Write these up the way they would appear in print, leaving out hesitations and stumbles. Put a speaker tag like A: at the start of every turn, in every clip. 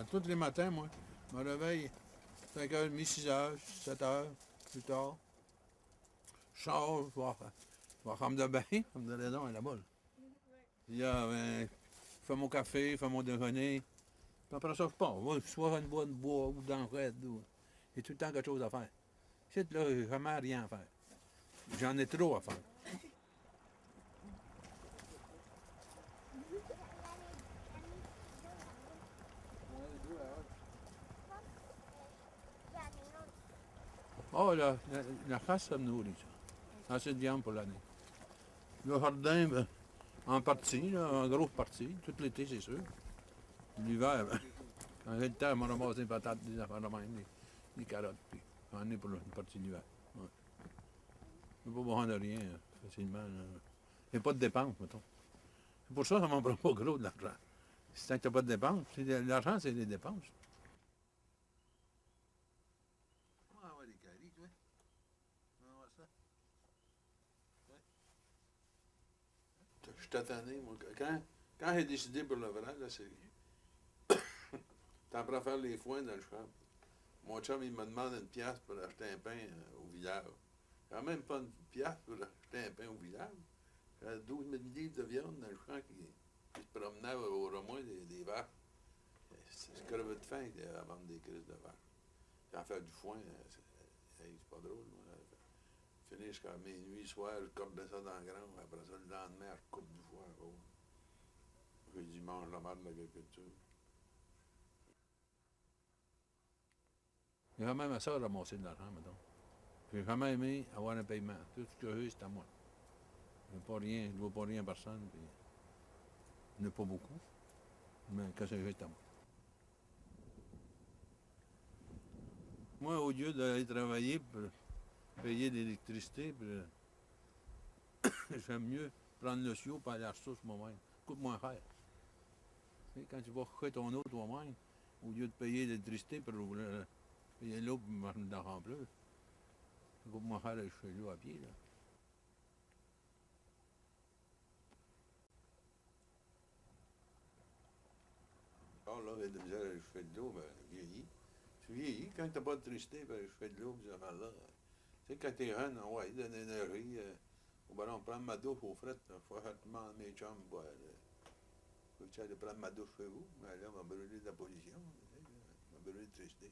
A: tous les matins, moi, je me réveille 5h30, 6h, 7h, plus tard. Je sors, je vais femme de bain, femme de raison, elle est là-bas. Là. Puis là, ben, je fais mon café, je fais mon déjeuner. Puis après ça, je pars. Soit une boîte de bois ou dans le raid. J'ai tout le temps quelque chose à faire. Ici, là, j'ai vraiment rien à faire. J'en ai trop à faire. Oh, la chasse, ça me nourrit, ça. Assez de viande pour l'année. Le jardin, ben, en partie, là, en grosse partie. Tout l'été, c'est sûr. L'hiver, ben, quand j'ai le temps, je me ramasse des patates, des affaires de même, des carottes, puis j'en ai pour une partie de l'hiver. Ouais. Je ne peux pas besoin de rien, facilement. Il n'y a pas de dépenses, mettons. C'est pour ça que ça m'en prend pas gros de l'argent. Si tant que tu n'as pas de dépenses, l'argent, c'est des dépenses. Ah ouais, les caries, toi. Ah ouais, ça. Je suis tanné, moi. Quand j'ai décidé pour le vrai, là, c'est. T'en prends faire les foins dans le champ. Mon chum, il me demande une pièce pour acheter un pain au village. Quand même pas une pièce pour acheter un pain au village. J'avais 12 000 livres de viande dans le champ qui se promenait au remoin des vaches. Je crevais de faim à vendre des crises de vaches. Puis en faire du foin, c'est pas drôle. Moi. Fini jusqu'à minuit, soir, je cordais ça dans le grand. Après ça, le lendemain, je coupe du foin. Oh. Puis je dis, mange la merde de l'agriculture. J'ai quand même à ça ramasser de l'argent, mettons. J'ai jamais aimé avoir un paiement. Tout ce que j'ai, c'est à moi. Je ne dois pas rien à personne. Puis, il n'y en a pas beaucoup. Mais quand c'est juste à moi. Moi, au lieu d'aller travailler pour payer l'électricité, j'aime mieux prendre le sio et aller acheter ça sur moi-même. Ça coûte moins cher. Tu sais, quand tu vas couper ton eau toi-même, au lieu de payer l'électricité pour payer l'eau pour me remplir, ça coûte moins cher d'aller chez lui à pied. Là. Alors là, il y a de misère à aller chercher de l'eau, ben, vieillis. Tu vieillis, quand tu n'as pas d'électricité, ben, je fais de l'eau, ces affaires-là. Tu sais, quand t'es jeune, ouais, de l'énergie. Ben non, prendre ma douche au fret, il faut faire demander à mes chums, faut que tu ailles prendre ma douche chez vous. Mais là, on m'a brûlé de la pollution, on m'a brûlé l'électricité.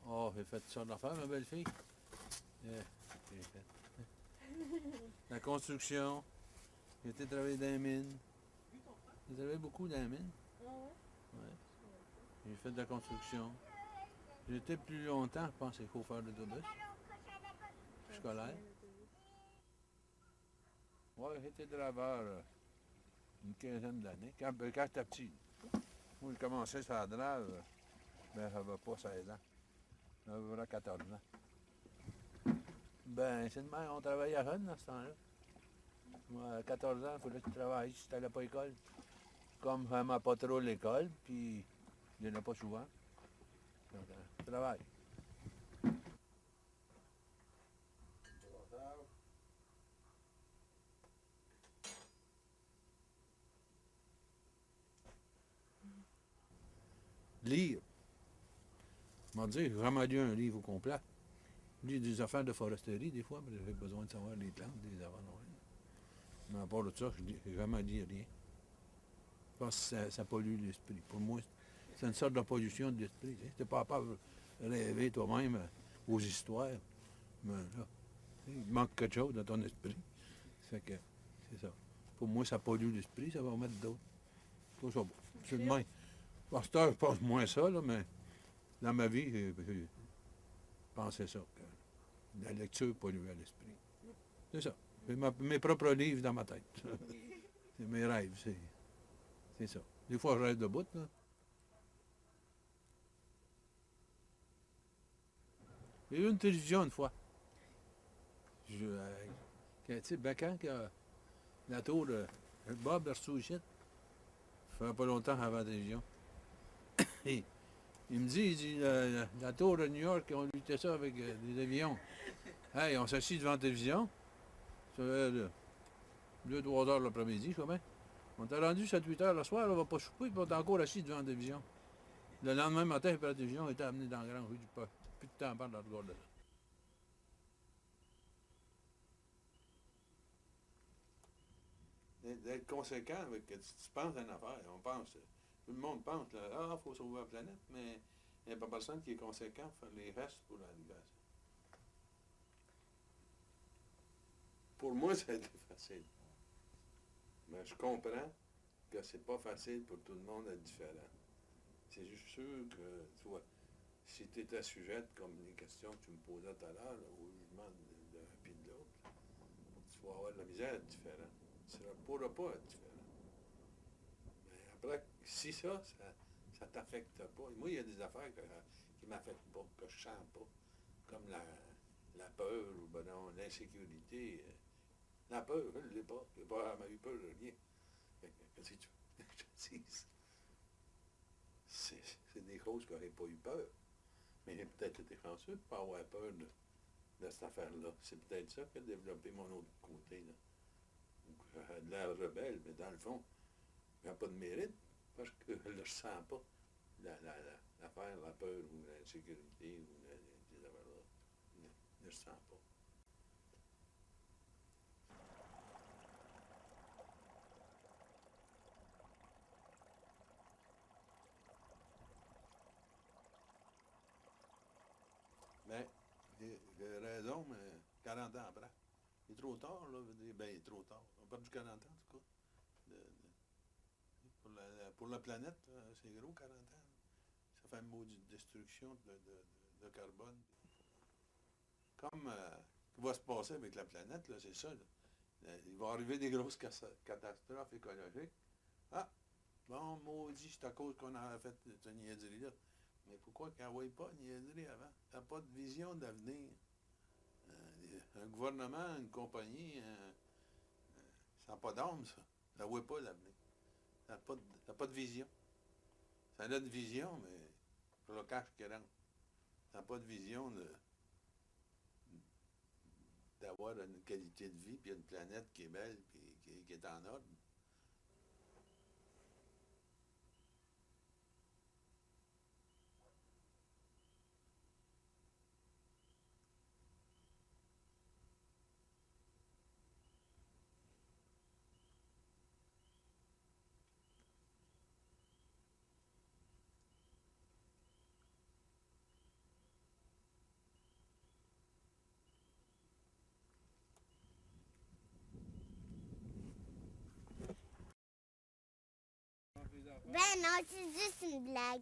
A: Oh, j'ai fait toutes sortes d'affaires, ma belle-fille. J'ai fait la construction, j'ai été travailler dans les mines. J'ai travaillé beaucoup dans les mines. Ouais. J'ai fait de la construction. J'étais plus longtemps, je pense, chauffeur d'autobus scolaire. Ouais, j'étais draveur une quinzaine d'années, quand j'étais petit. Moi, j'ai commencé sur la drave, ben, j'avais pas 16 ans. J'avais 14 ans. Ben, c'est de même, on travaillait jeune dans ce temps-là. Moi, à 14 ans, il fallait que je travaille si tu n'allais pas à l'école. Comme je n'aimais pas trop l'école, puis je n'allais pas souvent. Donc, je travaille. Lire. Je m'en dis, j'ai vraiment lu un livre au complet. J'ai des affaires de foresterie, des fois, mais j'avais besoin de savoir les plantes, des affaires noires. Mais à part de ça, je n'ai jamais dit rien. Je pense que ça pollue l'esprit. Pour moi, c'est une sorte de pollution de l'esprit. Tu n'es pas capable de rêver toi-même aux histoires. Mais là, il manque quelque chose dans ton esprit. Ça fait que, c'est ça. Pour moi, ça pollue l'esprit, ça va en mettre d'autres. Pas ça. C'est de même. Pasteur, je pense moins ça, là, mais dans ma vie, j'ai pensé ça. Que la lecture polluait l'esprit. C'est ça. C'est mes propres livres dans ma tête. C'est mes rêves, c'est ça. Des fois, je rêve de bout, là. J'ai eu une télévision une fois. Tu sais, quand que la tour de Bob Berceau ici, ça fait pas longtemps avant la télévision. Et il me dit, la tour de New York, on luttait ça avec des avions. Hey, on s'assit devant la télévision. Ça fait 2-3 heures l'après-midi, quand même. On était rendu 7-8 heures le soir, on va pas souper, puis on est encore assis devant la télévision. Le lendemain matin, après la télévision, on était amené dans la grande rue du Peuple. Plus de temps à perdre à regarder ça. D'être conséquent avec que tu penses à une affaire. On pense, tout le monde pense, là, ah, il faut sauver la planète, mais il n'y a pas personne qui est conséquent pour faire les restes pour arriver à ça. Pour moi, ça a été facile. Mais je comprends que c'est pas facile pour tout le monde d'être différent. C'est juste sûr que, tu vois, si tu étais sujette, comme les questions que tu me posais tout à l'heure, là, au jugement d'un et de l'autre, tu vas avoir de la misère à être différent. Tu ne pourras pas être différent. Mais après, si ça t'affecte pas. Moi, il y a des affaires qui ne m'affectent pas, que je sens pas. Comme la peur ou ben non, l'insécurité. La peur, je ne l'ai pas. Je n'ai pas eu peur de rien. Qu'est-ce que tu veux que je te dise? C'est des choses qui n'auraient pas eu peur. Mais j'ai peut-être été chanceux de ne pas avoir peur de cette affaire-là. C'est peut-être ça qui a développé mon autre côté. Là. Donc, j'avais de l'air rebelle, mais dans le fond, il n'y a pas de mérite parce que je ne le sens pas. L'affaire, la peur ou l'insécurité ou ces affaires-là. Non, je ne le sens pas. Mais j'ai raison, mais 40 ans après. Il est trop tard, là. Ben, il est trop tard. On a perdu 40 ans, en tout cas. Pour la planète, c'est gros, 40 ans. Ça fait une maudite destruction de carbone. Comme ce qui va se passer avec la planète, là, c'est ça. Là. Il va arriver des grosses catastrophes écologiques. Ah, bon, maudit, c'est à cause qu'on a fait cette niaiserie-là. Mais pourquoi qu'on n'envoie pas une niaiserie avant? Ça n'a pas de vision d'avenir. Un gouvernement, une compagnie, ça n'a pas d'âme, ça. Ça ne voit pas l'avenir. Ça n'a pas de vision. Ça a une vision, mais pour le cash qui rentre. Ça n'a pas de vision d'avoir une qualité de vie, puis une planète qui est belle, puis qui est en ordre.
B: Ben non, c'est juste une blague.